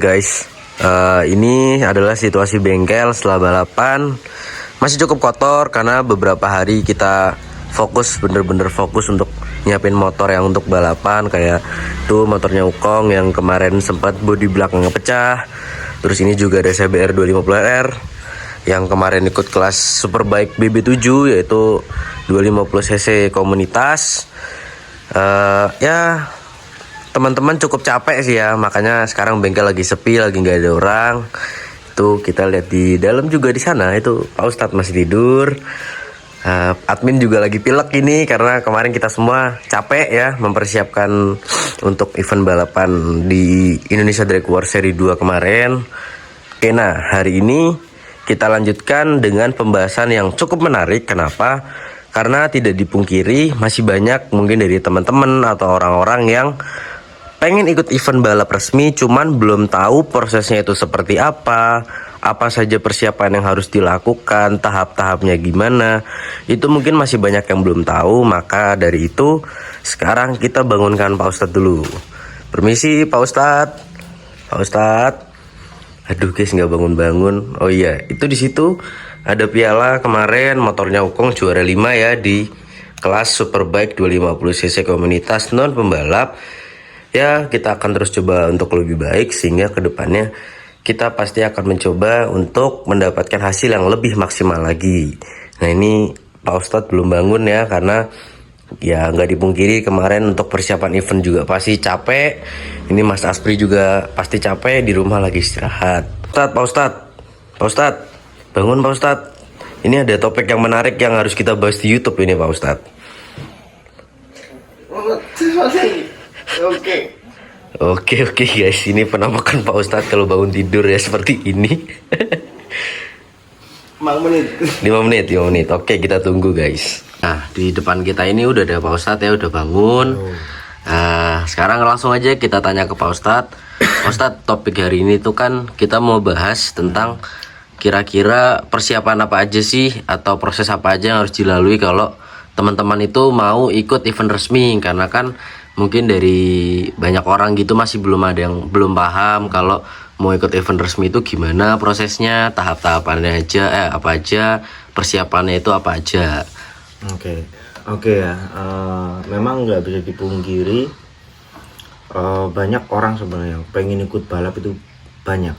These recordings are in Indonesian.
guys, ini adalah situasi bengkel setelah balapan. Masih cukup kotor karena beberapa hari kita fokus, bener-bener fokus untuk nyiapin motor yang untuk balapan. Kayak tuh motornya Ukong yang kemarin sempat bodi belakangnya pecah. Terus ini juga ada CBR 250R yang kemarin ikut kelas Superbike BB7, yaitu 250cc komunitas. Ya teman-teman cukup capek sih ya, makanya sekarang bengkel lagi sepi, lagi nggak ada orang. Tuh kita lihat di dalam juga, di sana itu Pak Ustadz masih tidur. Admin juga lagi pilek ini karena kemarin kita semua capek ya mempersiapkan untuk event balapan di Indonesia Drag War Seri 2 kemarin. Oke, nah hari ini kita lanjutkan dengan pembahasan yang cukup menarik. Kenapa? Karena tidak dipungkiri masih banyak mungkin dari teman-teman atau orang-orang yang pengen ikut event balap resmi, cuman belum tahu prosesnya itu seperti apa saja persiapan yang harus dilakukan, tahap-tahapnya gimana. Itu mungkin masih banyak yang belum tahu. Maka dari itu sekarang kita bangunkan Pak Ustadz dulu. Permisi Pak Ustadz. Pak Ustadz. Aduh guys, nggak bangun-bangun. Oh iya, itu di situ ada piala kemarin motornya Ukong juara 5 ya di kelas Superbike 250cc komunitas non pembalap. Ya, kita akan terus coba untuk lebih baik sehingga kedepannya kita pasti akan mencoba untuk mendapatkan hasil yang lebih maksimal lagi. Nah ini Pak Ustadz belum bangun ya, karena ya nggak dipungkiri kemarin untuk persiapan event juga pasti capek. Ini Mas Aspri juga pasti capek, di rumah lagi istirahat. Pak Ustadz, bangun Pak Ustadz. Ini ada topik yang menarik yang harus kita bahas di YouTube ini Pak Ustadz. Oke guys, ini penampakan Pak Ustadz kalau bangun tidur ya seperti ini. 5 menit. Oke, kita tunggu guys. Nah, di depan kita ini udah ada Pak Ustadz ya, udah bangun. Nah, sekarang langsung aja kita tanya ke Pak Ustadz. Pak Ustadz, topik hari ini tuh kan kita mau bahas tentang kira-kira persiapan apa aja sih atau proses apa aja yang harus dilalui kalau teman-teman itu mau ikut event resmi. Karena kan mungkin dari banyak orang gitu masih belum ada yang belum paham kalau mau ikut event resmi itu gimana prosesnya, tahap-tahapannya aja, apa aja, persiapannya itu apa aja. Oke ya, memang nggak bisa dipungkiri banyak orang sebenarnya yang pengen ikut balap itu banyak.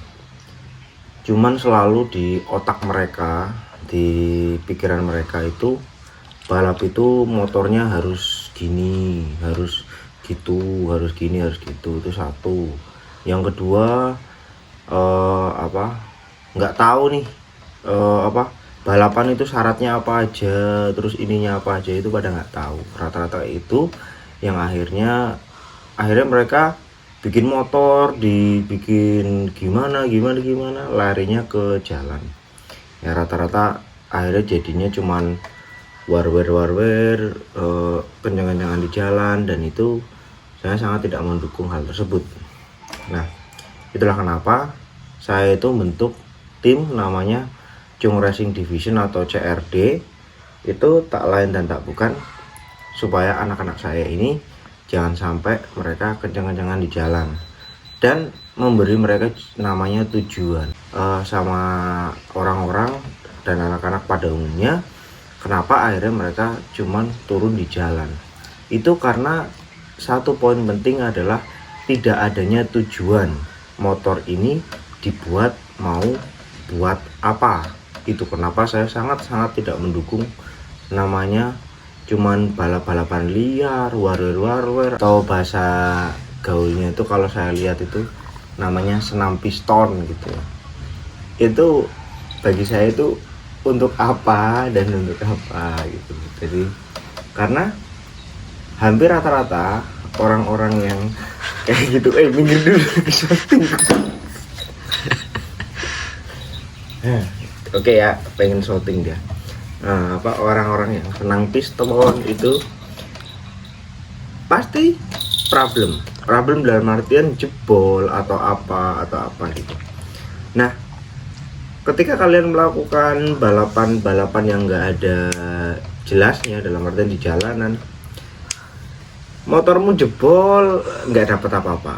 Cuman selalu di otak mereka, di pikiran mereka itu balap itu motornya harus gini, harus gitu, harus gini, harus gitu. Itu satu. Yang kedua, nggak tahu nih balapan itu syaratnya apa aja, terus ininya apa aja, itu pada nggak tahu. Rata-rata itu yang akhirnya mereka bikin motor, dibikin gimana, larinya ke jalan. Ya rata-rata akhirnya jadinya cuman warwer, kencang-kencangan di jalan, dan itu saya sangat tidak mendukung hal tersebut. Nah, itulah kenapa saya itu bentuk tim namanya Chung Racing Division atau CRD. Itu tak lain dan tak bukan supaya anak-anak saya ini jangan sampai mereka kencang-kencangan di jalan, dan memberi mereka namanya tujuan sama orang-orang dan anak-anak pada umumnya. Kenapa akhirnya mereka cuman turun di jalan? Itu karena satu poin penting adalah tidak adanya tujuan. Motor ini dibuat mau buat apa? Itu kenapa saya sangat-sangat tidak mendukung namanya cuman balap-balapan liar, warwer, atau bahasa gaulnya itu kalau saya lihat itu namanya senam piston gitu. Itu bagi saya itu untuk apa dan untuk apa gitu. Jadi karena hampir rata-rata orang-orang yang kayak gitu, minggir dulu shooting. Oke ya, pengen shooting dia. Nah, orang-orang yang senang piston itu pasti problem dalam artian jebol atau apa gitu. Nah, ketika kalian melakukan balapan yang nggak ada jelasnya, dalam artian di jalanan, motormu jebol, nggak dapat apa-apa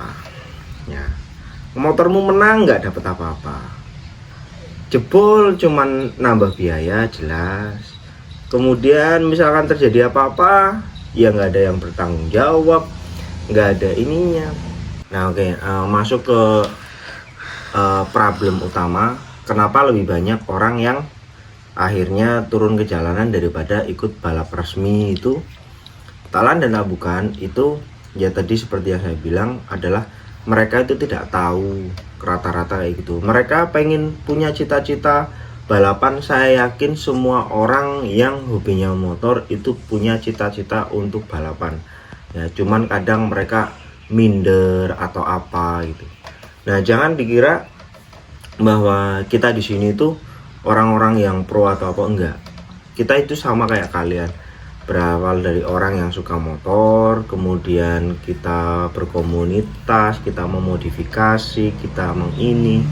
ya. motormu menang nggak dapat apa-apa, jebol cuman nambah biaya jelas. Kemudian misalkan terjadi apa-apa ya nggak ada yang bertanggung jawab, nggak ada ininya. Nah oke, masuk ke problem utama, kenapa lebih banyak orang yang akhirnya turun ke jalanan daripada ikut balap resmi. Itu Talan dan Abukan itu ya tadi seperti yang saya bilang adalah mereka itu tidak tahu rata-rata kayak gitu. Mereka pengen punya cita-cita balapan. Saya yakin semua orang yang hobinya motor itu punya cita-cita untuk balapan ya, cuman kadang mereka minder atau apa gitu. Nah jangan dikira bahwa kita di sini tuh orang-orang yang pro atau apa, enggak. Kita itu sama kayak kalian, berawal dari orang yang suka motor, kemudian kita berkomunitas, kita memodifikasi, kita mengini.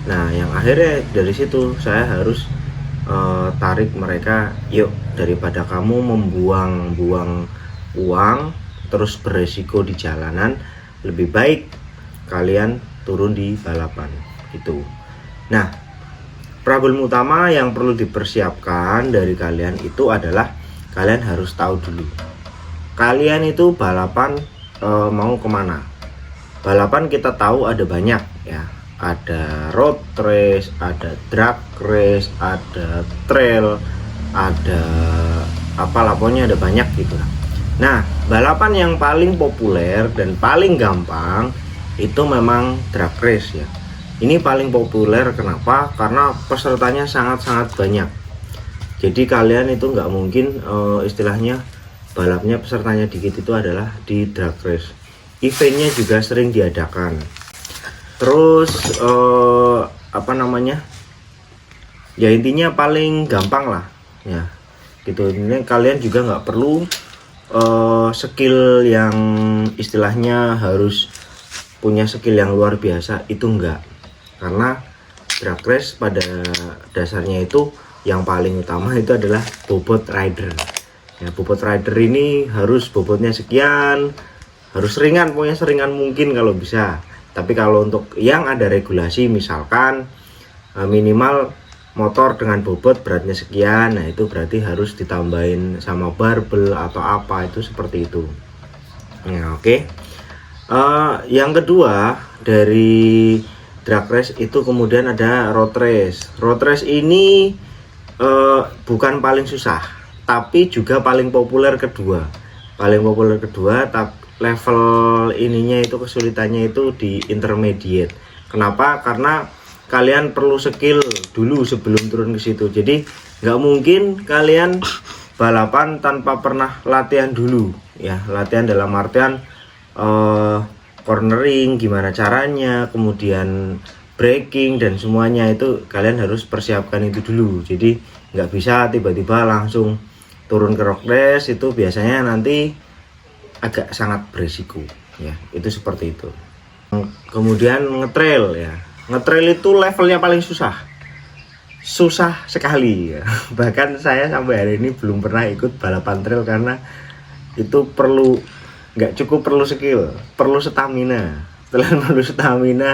Nah yang akhirnya dari situ saya harus tarik mereka, yuk daripada kamu membuang-buang uang terus beresiko di jalanan, lebih baik kalian turun di balapan gitu. Nah problem utama yang perlu dipersiapkan dari kalian itu adalah kalian harus tahu dulu kalian itu balapan mau kemana. Balapan kita tahu ada banyak ya, ada road race, ada drag race, ada trail, ada apalah, pokoknya ada banyak gitu. Nah balapan yang paling populer dan paling gampang itu memang drag race ya. Ini paling populer, kenapa? Karena pesertanya sangat-sangat banyak. Jadi kalian itu nggak mungkin istilahnya balapnya pesertanya dikit, itu adalah di drag race. Eventnya juga sering diadakan. Terus apa namanya? Ya intinya paling gampang lah ya. Gitu. Ini kalian juga nggak perlu skill yang istilahnya harus punya skill yang luar biasa, itu enggak. Karena drag race pada dasarnya itu yang paling utama itu adalah bobot rider ya. Bobot rider ini harus bobotnya sekian, harus ringan, pokoknya seringan mungkin kalau bisa. Tapi kalau untuk yang ada regulasi, misalkan minimal motor dengan bobot beratnya sekian, nah itu berarti harus ditambahin sama barbel atau apa, itu seperti itu ya. Oke. Yang kedua dari drag race itu kemudian ada road race. Road race ini bukan paling susah, tapi juga paling populer kedua. Paling populer kedua, level ininya itu kesulitannya itu di intermediate. Kenapa? Karena kalian perlu skill dulu sebelum turun ke situ. Jadi nggak mungkin kalian balapan tanpa pernah latihan dulu ya. Latihan dalam artian cornering gimana caranya, kemudian braking dan semuanya itu kalian harus persiapkan itu dulu. Jadi nggak bisa tiba-tiba langsung turun ke road race, itu biasanya nanti agak sangat berisiko ya. Itu seperti itu. Kemudian ngetrail ya. Ngetrail itu levelnya paling susah sekali ya. Bahkan saya sampai hari ini belum pernah ikut balapan trail karena itu nggak cukup perlu skill, perlu stamina. Setelah perlu stamina,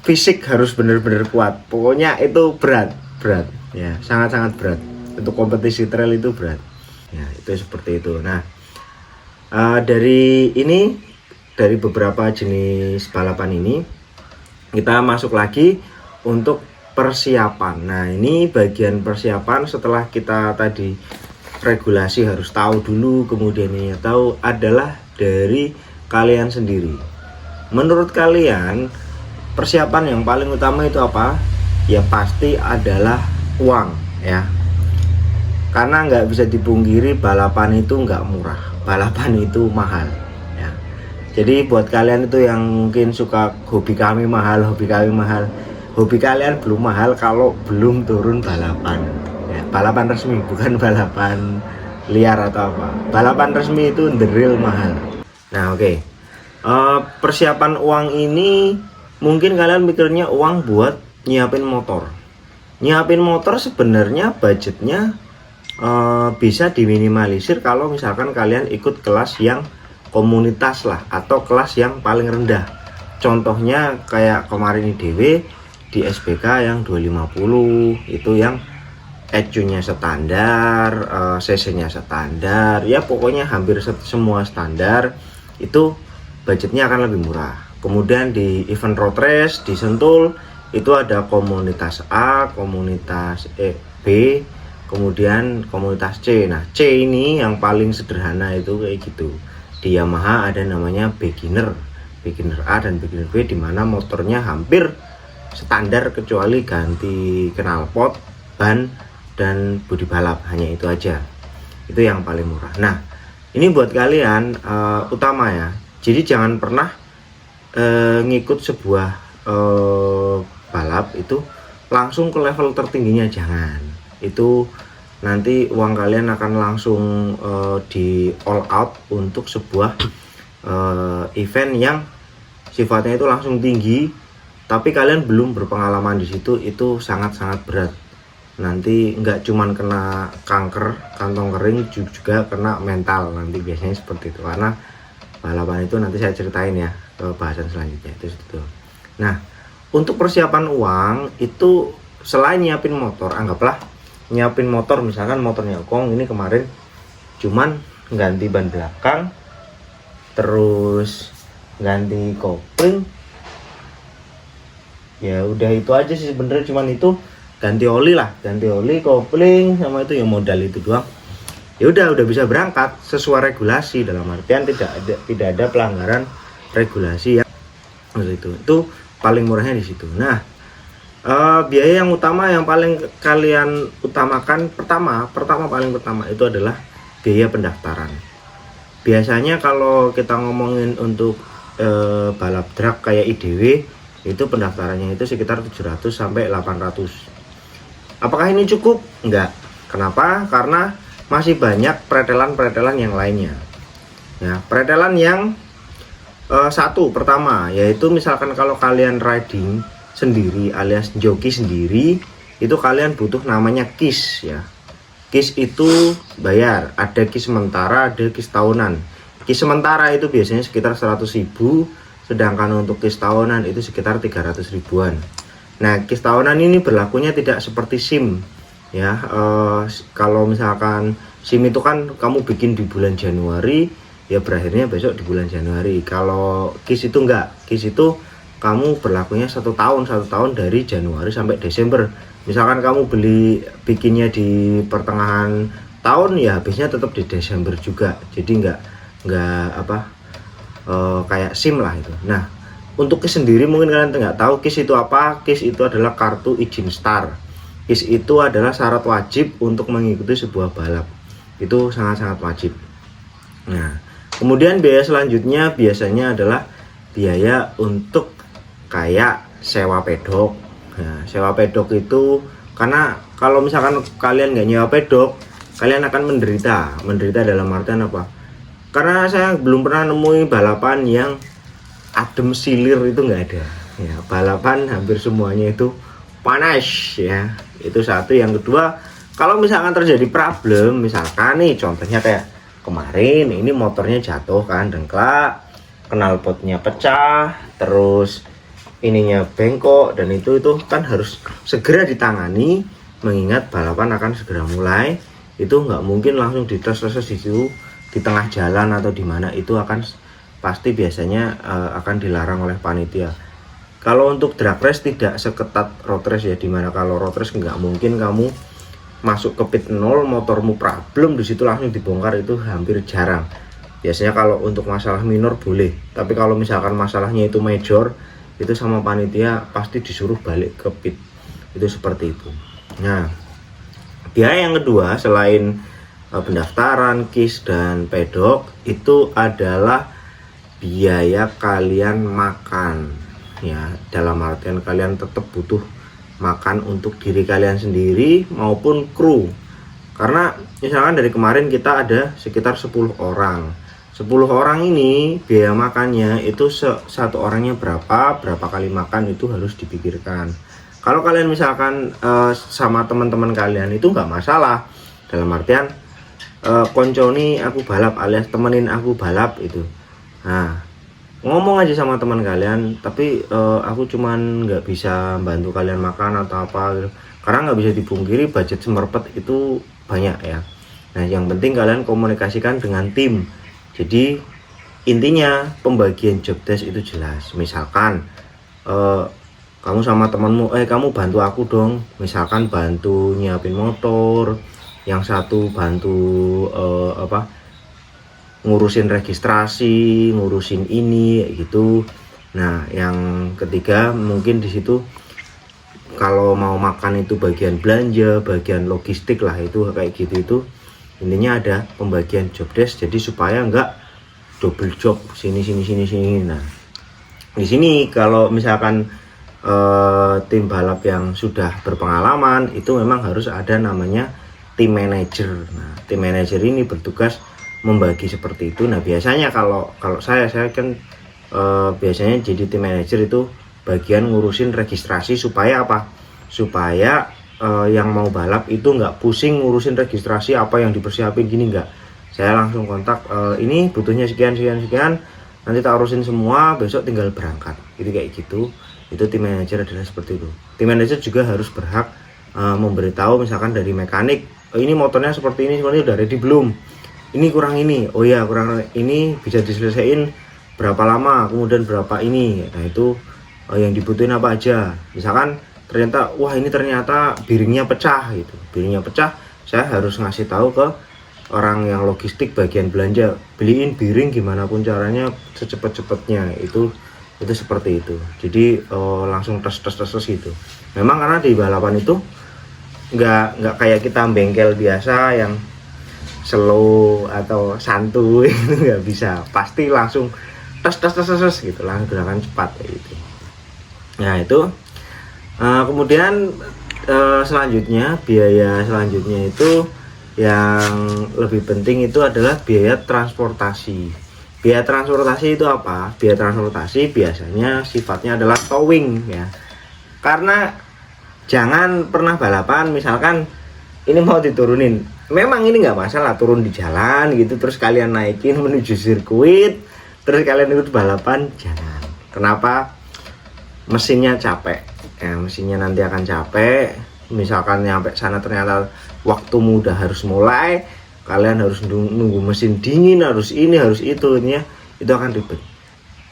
fisik harus benar-benar kuat. Pokoknya itu berat ya, sangat-sangat berat. Untuk kompetisi trail itu berat ya, itu seperti itu. Nah dari beberapa jenis balapan ini kita masuk lagi untuk persiapan. Nah ini bagian persiapan setelah kita tadi regulasi harus tahu dulu, kemudian ini tahu, adalah dari kalian sendiri. Menurut kalian persiapan yang paling utama itu apa? Ya pasti adalah uang ya. Karena nggak bisa dipungkiri balapan itu nggak murah, balapan itu mahal ya. Jadi buat kalian itu yang mungkin suka hobi kami mahal, hobi kalian belum mahal kalau belum turun balapan. Balapan resmi, bukan balapan liar atau apa. Balapan resmi itu the real mahal. Nah oke. Persiapan uang ini mungkin kalian mikirnya uang buat nyiapin motor. Nyiapin motor sebenarnya budgetnya bisa diminimalisir kalau misalkan kalian ikut kelas yang komunitas lah atau kelas yang paling rendah. Contohnya kayak kemarin IDW di SBK yang 250 itu yang ECU-nya standar, CC-nya standar, ya pokoknya hampir semua standar, itu budgetnya akan lebih murah. Kemudian di event road race di Sentul itu ada komunitas A, komunitas B, kemudian komunitas C. Nah C ini yang paling sederhana itu kayak gitu. Di Yamaha ada namanya beginner A dan beginner B, dimana motornya hampir standar kecuali ganti knalpot, ban, dan bodi balap, hanya itu aja. Itu yang paling murah. Nah ini buat kalian utama ya, jadi jangan pernah ngikut sebuah balap itu langsung ke level tertingginya, jangan. Itu nanti uang kalian akan langsung di all out untuk sebuah event yang sifatnya itu langsung tinggi, tapi kalian belum berpengalaman di situ, itu sangat-sangat berat. Nanti nggak cuman kena kanker kantong kering, juga kena mental nanti, biasanya seperti itu. Karena balapan itu nanti saya ceritain ya ke bahasan selanjutnya itu. Nah untuk persiapan uang itu selain nyiapin motor, anggaplah nyiapin motor, misalkan motornya Kong ini kemarin cuman ganti ban belakang, terus ganti kopling, ya udah itu aja sih sebenarnya, cuman itu ganti oli, kopling sama itu, ya modal itu doang. Ya udah bisa berangkat sesuai regulasi, dalam artian tidak ada pelanggaran regulasi ya. Itu paling murahnya di situ. Nah biaya yang utama yang paling kalian utamakan paling pertama itu adalah biaya pendaftaran. Biasanya kalau kita ngomongin untuk balap drag kayak IDW itu pendaftarannya itu sekitar 700 sampai 800. Apakah ini cukup? Enggak. Kenapa? Karena masih banyak pretelan yang lainnya. Ya, pretelan yang satu pertama yaitu misalkan kalau kalian riding sendiri alias joki sendiri, itu kalian butuh namanya KIS ya. KIS itu bayar, ada KIS sementara, ada KIS tahunan. KIS sementara itu biasanya sekitar 100.000, sedangkan untuk KIS tahunan itu sekitar 300 ribuan. Nah KIS tahunan ini berlakunya tidak seperti SIM ya. Kalau misalkan SIM itu kan kamu bikin di bulan Januari, ya berakhirnya besok di bulan Januari. Kalau KIS itu enggak, KIS itu kamu berlakunya satu tahun dari Januari sampai Desember. Misalkan kamu bikinnya di pertengahan tahun, ya habisnya tetap di Desember juga. Jadi nggak kayak SIM lah itu. Nah untuk KIS sendiri mungkin kalian nggak tahu KIS itu apa. KIS itu adalah kartu izin start. KIS itu adalah syarat wajib untuk mengikuti sebuah balap. Itu sangat-sangat wajib. Nah kemudian biaya selanjutnya biasanya adalah biaya untuk kayak sewa pedok. Nah, sewa pedok itu karena kalau misalkan kalian nggak nyewa pedok, kalian akan menderita dalam artian apa? Karena saya belum pernah nemuin balapan yang adem silir, itu nggak ada ya. Balapan hampir semuanya itu panas ya, itu satu. Yang kedua, kalau misalkan terjadi problem, misalkan nih contohnya kayak kemarin ini motornya jatuh kan, dengklak, knalpotnya pecah, terus ininya bengkok, dan itu kan harus segera ditangani mengingat balapan akan segera mulai. Itu nggak mungkin langsung dites di situ di tengah jalan atau di mana, itu akan pasti biasanya akan dilarang oleh panitia. Kalau untuk drag race tidak seketat road race ya, dimana kalau road race nggak mungkin kamu masuk ke pit 0 motormu problem di situ langsung dibongkar, itu hampir jarang. Biasanya kalau untuk masalah minor boleh, tapi kalau misalkan masalahnya itu major, itu sama panitia pasti disuruh balik ke pit, itu seperti itu. Nah biaya yang kedua selain pendaftaran, KIS, dan pedok, itu adalah biaya kalian makan ya. Dalam artian kalian tetap butuh makan untuk diri kalian sendiri maupun kru. Karena misalkan dari kemarin kita ada sekitar 10 orang. 10 orang ini biaya makannya itu satu orangnya berapa kali makan itu harus dipikirkan. Kalau kalian misalkan sama teman-teman kalian itu nggak masalah, dalam artian konconi aku balap alias temenin aku balap, itu Nah, ngomong aja sama teman kalian, tapi aku cuman nggak bisa bantu kalian makan atau apa gitu. Karena nggak bisa dipungkiri budget semerpet itu banyak ya. Nah, yang penting kalian komunikasikan dengan tim. Jadi intinya pembagian job desk itu jelas. Misalkan kamu sama temanmu, kamu bantu aku dong. Misalkan bantu nyiapin motor, yang satu bantu ngurusin registrasi, ngurusin ini gitu. Nah, yang ketiga mungkin di situ kalau mau makan itu bagian belanja, bagian logistik lah, itu kayak gitu. Itu intinya ada pembagian job desk, jadi supaya enggak double job sini. Nah, di sini kalau misalkan tim balap yang sudah berpengalaman itu memang harus ada namanya tim manager. Nah, tim manager ini bertugas membagi seperti itu. Nah, biasanya kalau saya kan biasanya jadi tim manager itu bagian ngurusin registrasi supaya apa? Supaya yang mau balap itu nggak pusing ngurusin registrasi apa yang dipersiapin gini, nggak. Saya langsung kontak, ini butuhnya sekian, nanti tak urusin semua, besok tinggal berangkat. Gitu kayak gitu. Itu tim manager adalah seperti itu. Tim manager juga harus berhak memberitahu misalkan dari mekanik, ini motornya seperti ini udah ready belum? Ini kurang ini, oh ya kurang ini, bisa diselesaikan berapa lama, kemudian berapa ini. Nah, itu yang dibutuhin apa aja. Misalkan ternyata wah ini ternyata bearingnya pecah gitu, bearingnya pecah, saya harus ngasih tahu ke orang yang logistik bagian belanja, beliin bearing gimana pun caranya secepat-cepatnya. Itu seperti itu. Jadi langsung tes gitu. Memang karena di balapan itu nggak kayak kita bengkel biasa yang slow atau santuy, itu nggak bisa, pasti langsung tes gitu, langsung gerakan cepat gitu. Nah, itu kemudian selanjutnya, biaya selanjutnya itu yang lebih penting itu adalah biaya transportasi. Biaya transportasi itu apa? Biaya transportasi biasanya sifatnya adalah towing ya. Karena jangan pernah balapan misalkan ini mau diturunin, memang ini nggak masalah turun di jalan gitu, terus kalian naikin menuju sirkuit, terus kalian ikut balapan, jangan. Kenapa? Mesinnya capek ya, mesinnya nanti akan capek. Misalkan nyampe sana ternyata waktu muda harus mulai, kalian harus nunggu mesin dingin, harus ini harus itu ya, itu akan ribet.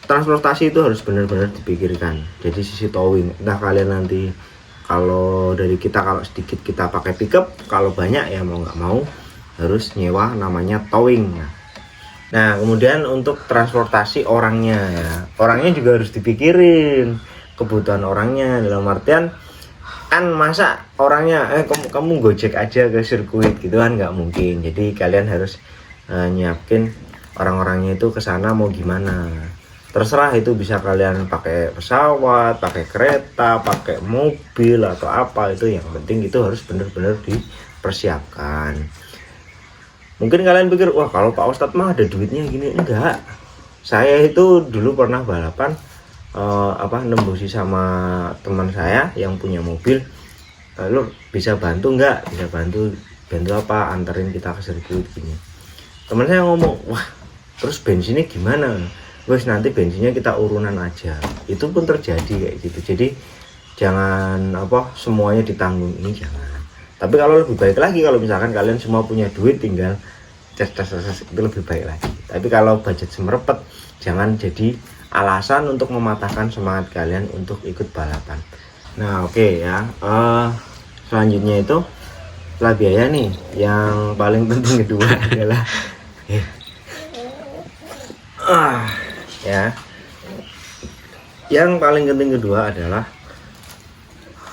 Transportasi itu harus benar-benar dipikirkan. Jadi sisi towing, entah kalian nanti kalau dari kita, kalau sedikit kita pakai pickup, kalau banyak ya mau nggak mau harus nyewa namanya towing. Nah, kemudian untuk transportasi orangnya ya, orangnya juga harus dipikirin kebutuhan orangnya, dalam artian kan masa orangnya kamu gojek aja ke sirkuit gitu kan nggak mungkin. Jadi kalian harus nyiapin orang-orangnya itu ke sana mau gimana. Terserah, itu bisa kalian pakai pesawat, pakai kereta, pakai mobil atau apa, itu yang penting itu harus benar-benar dipersiapkan. Mungkin kalian pikir, wah kalau Pak Ustadz mah ada duitnya gini. Enggak. Saya itu dulu pernah balapan nembusi sama teman saya yang punya mobil. Lo bisa bantu nggak? Bisa bantu apa? Anterin kita ke sirkuit gini. Teman saya ngomong, wah terus bensinnya gimana? Wes nanti bensinnya kita urunan aja. Itu pun terjadi kayak gitu. Jadi jangan semuanya ditanggung, ini jangan. Tapi kalau lebih baik lagi kalau misalkan kalian semua punya duit, tinggal cas itu lebih baik lagi. Tapi kalau budget semerpet, jangan jadi alasan untuk mematahkan semangat kalian untuk ikut balapan. Nah, oke ya. Selanjutnya itu setelah biaya nih, yang paling penting kedua adalah ya, yang paling penting kedua adalah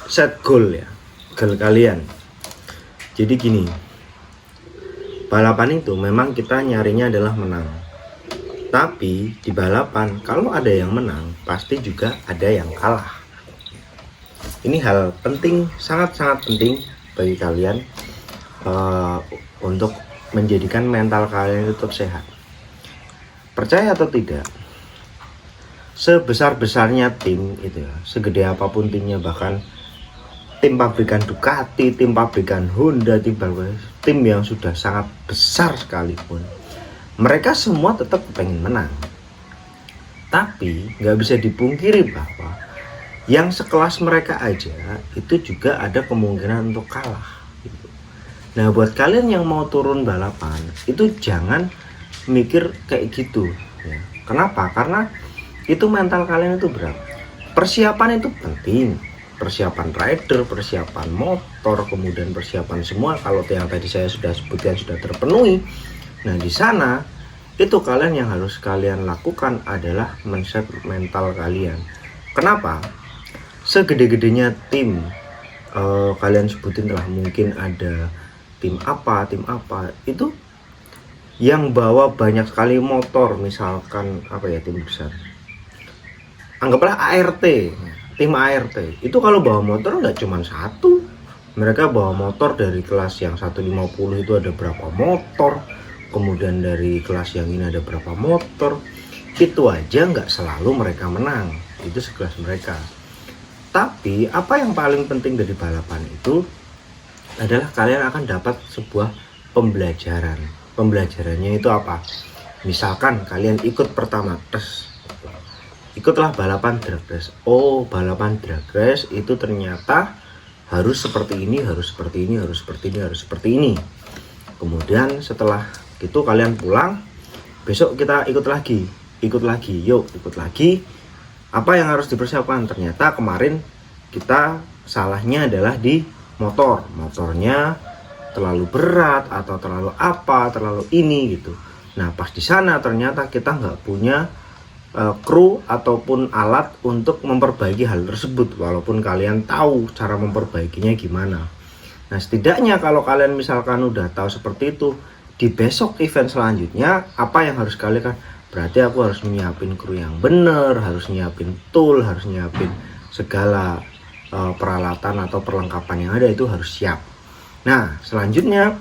set goal ya, goal kalian. Jadi gini, balapan itu memang kita nyarinya adalah menang, tapi di balapan kalau ada yang menang pasti juga ada yang kalah. Ini hal penting, sangat-sangat penting bagi kalian untuk menjadikan mental kalian tetap sehat. Percaya atau tidak, sebesar-besarnya tim itu ya, segede apapun timnya, bahkan tim pabrikan Ducati, tim pabrikan Honda, tim yang sudah sangat besar sekalipun, mereka semua tetap pengen menang. Tapi nggak bisa dipungkiri bahwa yang sekelas mereka aja itu juga ada kemungkinan untuk kalah gitu. Nah buat kalian yang mau turun balapan itu jangan mikir kayak gitu ya. Kenapa? Karena itu mental kalian itu berat. Persiapan itu penting, persiapan rider, persiapan motor, kemudian persiapan semua. Kalau yang tadi saya sudah sebutkan sudah terpenuhi. Nah di sana itu kalian yang harus kalian lakukan adalah men-set mental kalian. Kenapa? Segede-gedenya tim kalian sebutin lah, mungkin ada tim apa itu yang bawa banyak sekali motor, misalkan apa ya, tim besar, anggaplah ART, tim ART itu kalau bawa motor nggak cuma satu, mereka bawa motor dari kelas yang 150 itu ada berapa motor, kemudian dari kelas yang ini ada berapa motor, itu aja nggak selalu mereka menang, itu sekelas mereka. Tapi apa yang paling penting dari balapan itu adalah kalian akan dapat sebuah pembelajaran. Pembelajarannya itu apa? Misalkan kalian ikut pertama tes, ikutlah balapan drag race. Oh, balapan drag race itu ternyata harus seperti ini, harus seperti ini, harus seperti ini, harus seperti ini. Kemudian setelah itu kalian pulang, besok kita ikut lagi, yuk ikut lagi. Apa yang harus dipersiapkan? Ternyata kemarin kita salahnya adalah di motornya terlalu berat atau terlalu apa, terlalu ini gitu. Nah pas di sana ternyata kita nggak punya kru ataupun alat untuk memperbaiki hal tersebut, walaupun kalian tahu cara memperbaikinya gimana. Nah setidaknya kalau kalian misalkan udah tahu seperti itu, di besok event selanjutnya apa yang harus kalian kan? Berarti aku harus nyiapin kru yang bener, harus nyiapin tool, harus nyiapin segala peralatan atau perlengkapan yang ada itu harus siap. Nah selanjutnya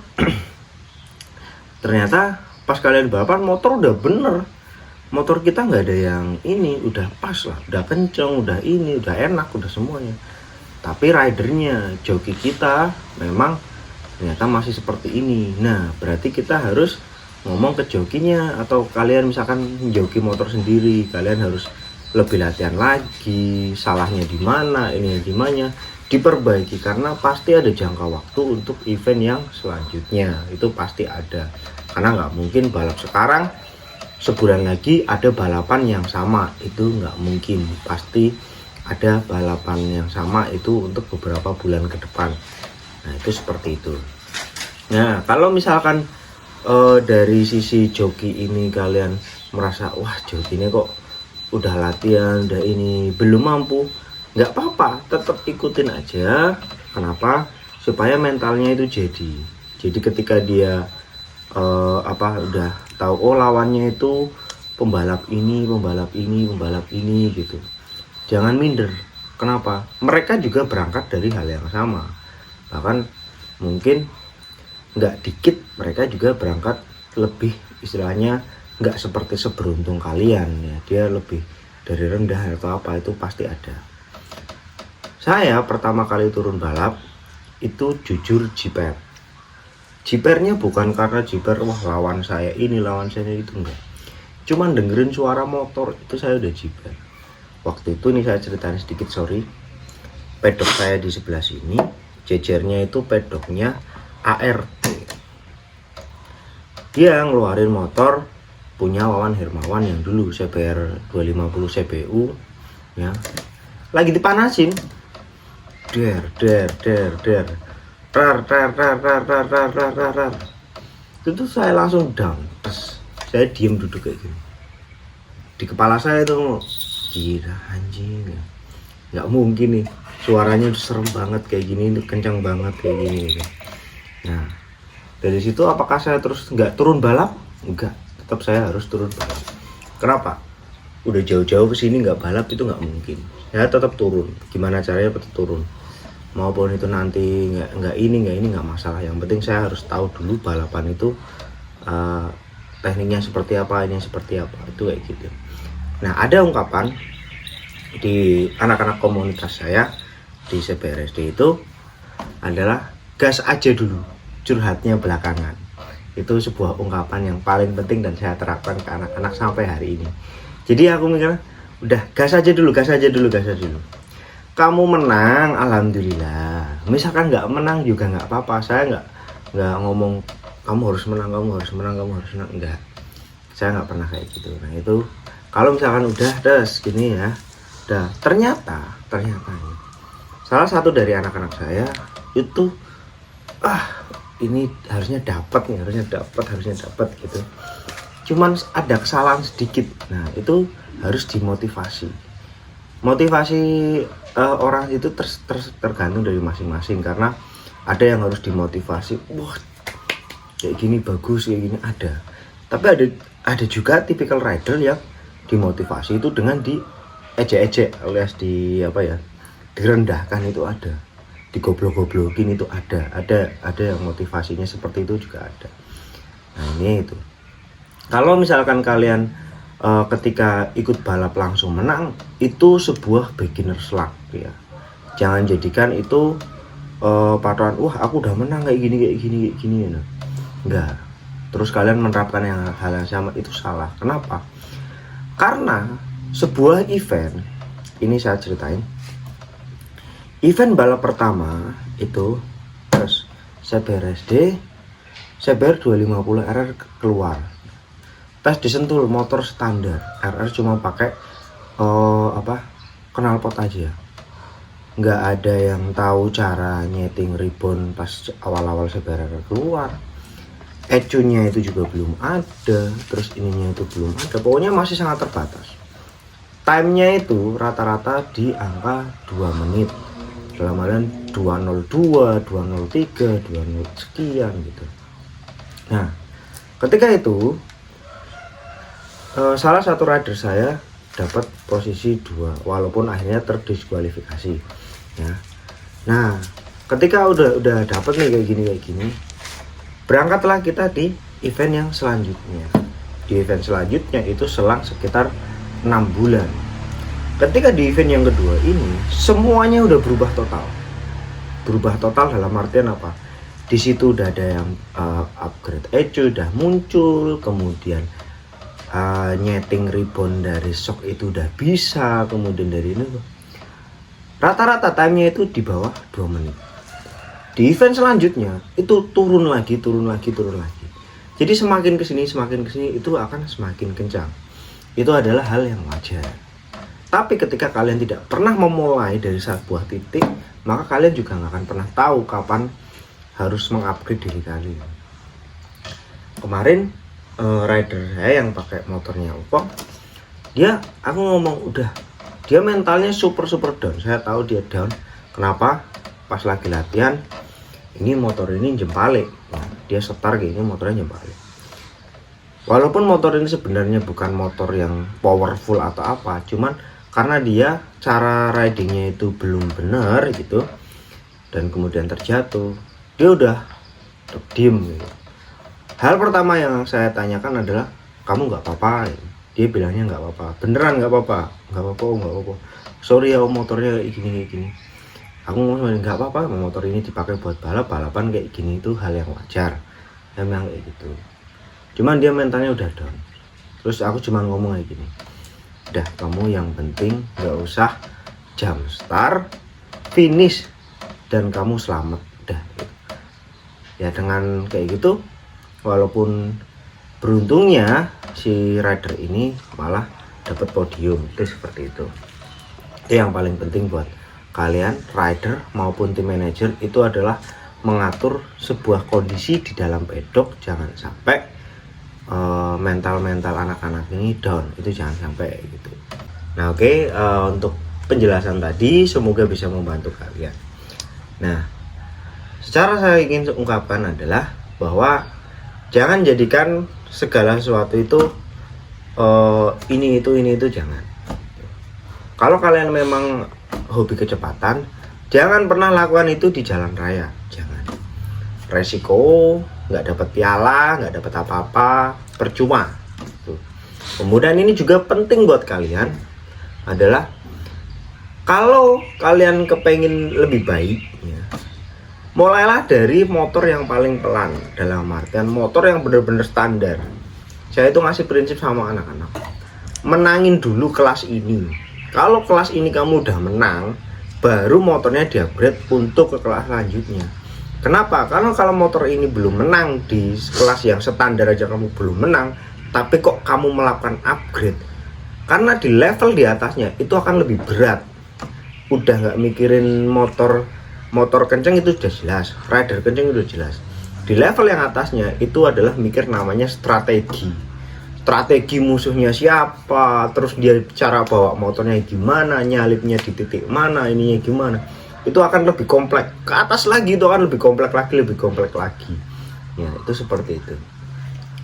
ternyata pas kalian balapan motor udah bener, motor kita nggak ada yang ini, udah pas lah, udah kenceng, udah ini, udah enak, udah semuanya. Tapi ridernya, joki kita memang ternyata masih seperti ini. Nah berarti kita harus ngomong ke jokinya, atau kalian misalkan joki motor sendiri, kalian harus lebih latihan lagi, salahnya di mana, ini di mana, diperbaiki, karena pasti ada jangka waktu untuk event yang selanjutnya, itu pasti ada. Karena nggak mungkin balap sekarang sebulan lagi ada balapan yang sama, itu nggak mungkin, pasti ada balapan yang sama itu untuk beberapa bulan ke depan. Nah itu seperti itu. Nah kalau misalkan dari sisi joki ini kalian merasa wah joki ini kok udah latihan, udah ini belum mampu, nggak apa-apa, tetap ikutin aja. Kenapa? Supaya mentalnya itu jadi ketika dia udah tahu oh lawannya itu pembalap ini gitu, jangan minder. Kenapa? Mereka juga berangkat dari hal yang sama, bahkan mungkin nggak dikit mereka juga berangkat lebih, istilahnya nggak seperti seberuntung kalian ya, dia lebih dari rendah atau apa, itu pasti ada. Saya pertama kali turun balap itu jujur jipernya bukan karena jiper wah lawan saya ini lawan saya itu, enggak, cuman dengerin suara motor itu saya udah jiper. Waktu itu nih saya ceritain sedikit, sorry, pedok saya di sebelah sini jejernya itu pedoknya ART, dia ngeluarin motor punya Wawan Hermawan yang dulu CBR 250 CBU ya, lagi dipanasin, der itu saya langsung down, terus saya diem duduk kayak gini, di kepala saya itu gila anjing, nggak mungkin nih suaranya udah serem banget kayak gini, kencang banget kayak gini. Nah dari situ apakah saya terus nggak turun balap? Enggak, tetap saya harus turun balap. Kenapa? Udah jauh-jauh ke sini nggak balap itu nggak mungkin. Saya tetap turun. Gimana caranya tetap turun? Maupun itu nanti nggak ini nggak masalah. Yang penting saya harus tahu dulu balapan itu tekniknya seperti apa, ini seperti apa, itu kayak gitu. Nah ada ungkapan di anak-anak komunitas saya di CBRSD itu adalah gas aja dulu, curhatnya belakangan. Itu sebuah ungkapan yang paling penting dan saya terapkan ke anak-anak sampai hari ini. Jadi aku mikir udah gas aja dulu. Kamu menang, alhamdulillah. Misalkan nggak menang juga nggak apa-apa. Saya nggak ngomong kamu harus menang, enggak. Saya nggak pernah kayak gitu. Nah itu kalau misalkan udah gini ya, ternyata nih, salah satu dari anak-anak saya itu ini harusnya dapat gitu. Cuman ada kesalahan sedikit. Nah itu harus dimotivasi. Motivasi orang itu tergantung dari masing-masing, karena ada yang harus dimotivasi, wah kayak gini bagus, kayak gini ada. Tapi ada juga tipikal rider yang dimotivasi itu dengan diejek-ejek alias direndahkan, itu ada. Digoblok-goblokin itu ada yang motivasinya seperti itu juga ada. Nah ini itu. Kalau misalkan kalian ketika ikut balap langsung menang, itu sebuah beginner's luck ya. Jangan jadikan itu patokan, wah aku udah menang kayak gini ya. Enggak. Terus kalian menerapkan hal yang sama, itu salah. Kenapa? Karena sebuah event, ini saya ceritain. Event balap pertama itu terus saya bayar 250 RR keluar. Tes disentul motor standar, RR cuma pakai knalpot aja. Nggak ada yang tahu cara nyeting ribbon pas awal-awal saya keluar. ECU-nya itu juga belum ada, terus ininya itu belum ada. Pokoknya masih sangat terbatas. Time-nya itu rata-rata di angka 2 menit. Dalam hal 202, 203, 20 sekian gitu. Nah, ketika itu salah satu rider saya dapat posisi 2 walaupun akhirnya terdiskualifikasi ya. Nah ketika udah dapat nih kayak gini, berangkatlah kita di event yang selanjutnya. Di event selanjutnya itu selang sekitar 6 bulan. Ketika di event yang kedua ini semuanya udah berubah total dalam artian apa? Di situ udah ada yang upgrade ECU udah muncul, kemudian nyeting ribbon dari shock itu udah bisa, kemudian dari ini rata-rata timenya itu di bawah 2 menit. Di event selanjutnya itu turun lagi. Jadi semakin kesini itu akan semakin kencang. Itu adalah hal yang wajar. Tapi ketika kalian tidak pernah memulai dari sebuah titik, maka kalian juga nggak akan pernah tahu kapan harus mengupgrade diri kalian. Kemarin rider saya yang pakai motornya Oppo, aku ngomong udah, dia mentalnya super down. Saya tahu dia down. Kenapa? Pas lagi latihan, ini motor ini jempalik. Nah, dia setar gini, motornya jempalik. Walaupun motor ini sebenarnya bukan motor yang powerful atau apa, cuman karena dia cara ridingnya itu belum benar gitu, dan kemudian terjatuh, dia udah diem gitu. Hal pertama yang saya tanyakan adalah, kamu nggak apa-apa? Dia bilangnya nggak apa-apa. Beneran nggak apa-apa? Nggak apa-apa. Sorry ya, motornya kayak gini. Aku ngomong nggak apa-apa, motor ini dipakai buat balapan kayak gini itu hal yang wajar. Saya bilang kayak gitu. Cuman dia mentalnya udah down. Terus aku cuma ngomong kayak gini, udah kamu yang penting nggak usah jam start, finish, dan kamu selamat. Udah gitu. Ya dengan kayak gitu, walaupun beruntungnya si rider ini malah dapat podium, itu seperti itu. Itu yang paling penting buat kalian rider maupun tim manager, itu adalah mengatur sebuah kondisi di dalam pedok. Jangan sampai mental anak-anak ini down, itu jangan sampai gitu. Nah oke, untuk penjelasan tadi semoga bisa membantu kalian. Nah secara saya ingin ungkapkan adalah bahwa jangan jadikan segala sesuatu itu ini itu jangan. Kalau kalian memang hobi kecepatan, jangan pernah lakukan itu di jalan raya. Jangan. Resiko nggak dapat piala, nggak dapat apa-apa, percuma. Kemudian ini juga penting buat kalian adalah, kalau kalian kepengin lebih baik ya, mulailah dari motor yang paling pelan, dalam artian motor yang benar-benar standar. Saya itu ngasih prinsip sama anak-anak, menangin dulu kelas ini. Kalau kelas ini kamu udah menang, baru motornya di-upgrade untuk ke kelas selanjutnya. Kenapa? Karena kalau motor ini belum menang di kelas yang standar aja kamu belum menang, tapi kok kamu melakukan upgrade, karena di level di atasnya itu akan lebih berat. Udah nggak mikirin motor kenceng itu sudah jelas, rider kenceng itu jelas. Di level yang atasnya itu adalah mikir namanya strategi musuhnya siapa, terus dia cara bawa motornya gimana, nyalipnya di titik mana, ininya gimana. Itu akan lebih kompleks. Ke atas lagi itu akan lebih kompleks lagi. Ya, itu seperti itu.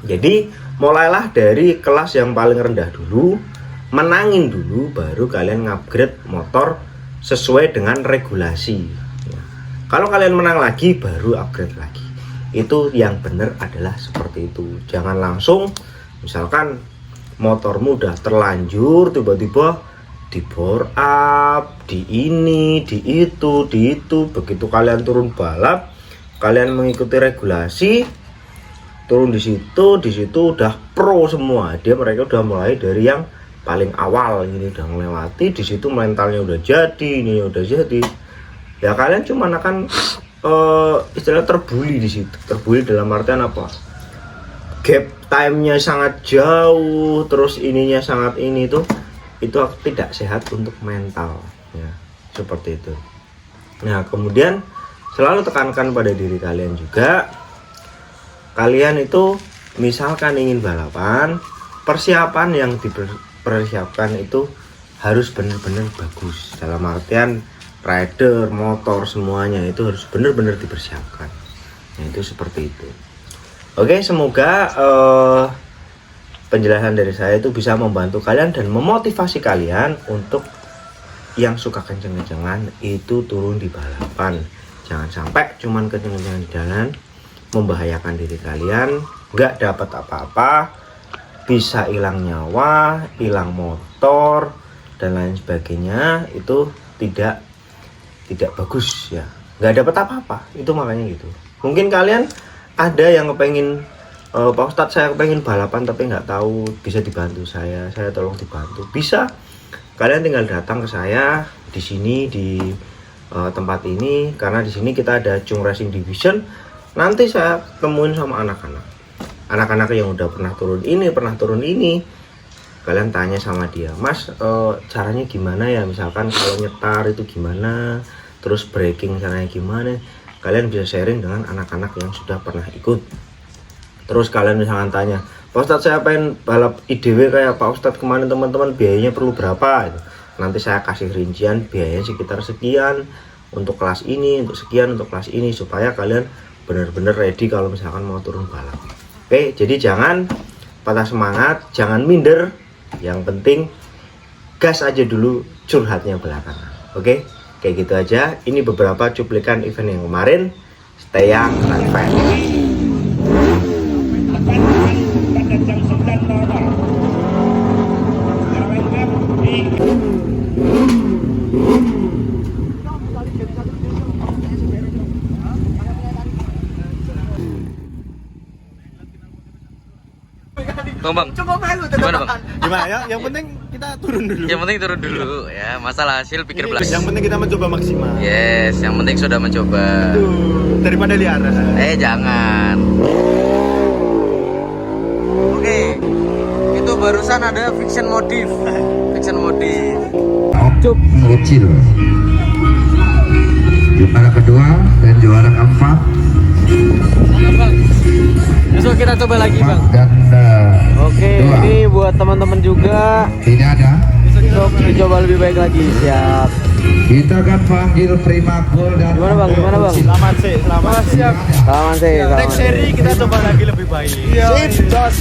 Jadi mulailah dari kelas yang paling rendah dulu, menangin dulu, baru kalian ngupgrade motor sesuai dengan regulasi. Ya. Kalau kalian menang lagi, baru upgrade lagi. Itu yang benar adalah seperti itu. Jangan langsung, misalkan motormu udah terlanjur tiba-tiba di bore up, di ini, di itu. Begitu kalian turun balap, kalian mengikuti regulasi, turun di situ udah pro semua. Mereka udah mulai dari yang paling awal, ini udah melewati, di situ mentalnya udah jadi, ini udah jadi. Ya kalian cuma akan istilah terbuli di situ. Terbuli dalam artian apa? Gap time-nya sangat jauh, terus ininya sangat ini itu tidak sehat untuk mental, ya seperti itu. Nah kemudian selalu tekankan pada diri kalian juga, kalian itu misalkan ingin balapan, persiapan yang dipersiapkan itu harus benar-benar bagus, dalam artian rider, motor, semuanya itu harus benar-benar dipersiapkan. Nah itu seperti itu. Oke, semoga penjelasan dari saya itu bisa membantu kalian dan memotivasi kalian untuk yang suka kenceng-kencengan itu turun di balapan. Jangan sampai cuman kenceng-kencengan di jalan, membahayakan diri kalian, nggak dapat apa-apa, bisa hilang nyawa, hilang motor dan lain sebagainya. Itu tidak bagus ya, nggak dapat apa-apa. Itu makanya gitu. Mungkin kalian ada yang kepengen, Pak Ustadz saya kepengen balapan tapi nggak tahu, bisa dibantu saya tolong dibantu. Bisa, kalian tinggal datang ke saya di sini di tempat ini, karena di sini kita ada Chung Racing Division. Nanti saya temuin sama anak-anak yang udah pernah turun ini. Kalian tanya sama dia, Mas caranya gimana ya, misalkan kalau nyetar itu gimana, terus braking caranya gimana. Kalian bisa sharing dengan anak-anak yang sudah pernah ikut. Terus kalian misalkan tanya, Pak Ustadz saya pengen balap IDW kayak Pak Ustadz kemarin teman-teman, biayanya perlu berapa? Nanti saya kasih rincian biayanya sekitar sekian untuk kelas ini, untuk sekian untuk kelas ini, supaya kalian benar-benar ready kalau misalkan mau turun balap. Oke, jadi jangan patah semangat, jangan minder. Yang penting gas aja dulu, curhatnya belakangan. Oke, kayak gitu aja. Ini beberapa cuplikan event yang kemarin. Stay young and fun. Bang, gimana bang? Gimana ya? Yang penting kita turun dulu. Yang penting turun dulu ya. Masalah hasil pikir belas. Yang penting kita mencoba maksimal. Yes, yang penting sudah mencoba. Daripada liar. Jangan. Oke, itu barusan ada fiction modif. Cup kecil. Juara kedua dan juara keempat. Besok kita coba lagi bang. Dan Oke, dua. ini buat teman-teman juga. Tidak ada. Besok dicoba lebih baik lagi. Siap. Kita akan panggil Primakul dan Gimana bang? Selamat sih. Selamat sih. Next seri kita coba lagi lebih baik. Sip, jos.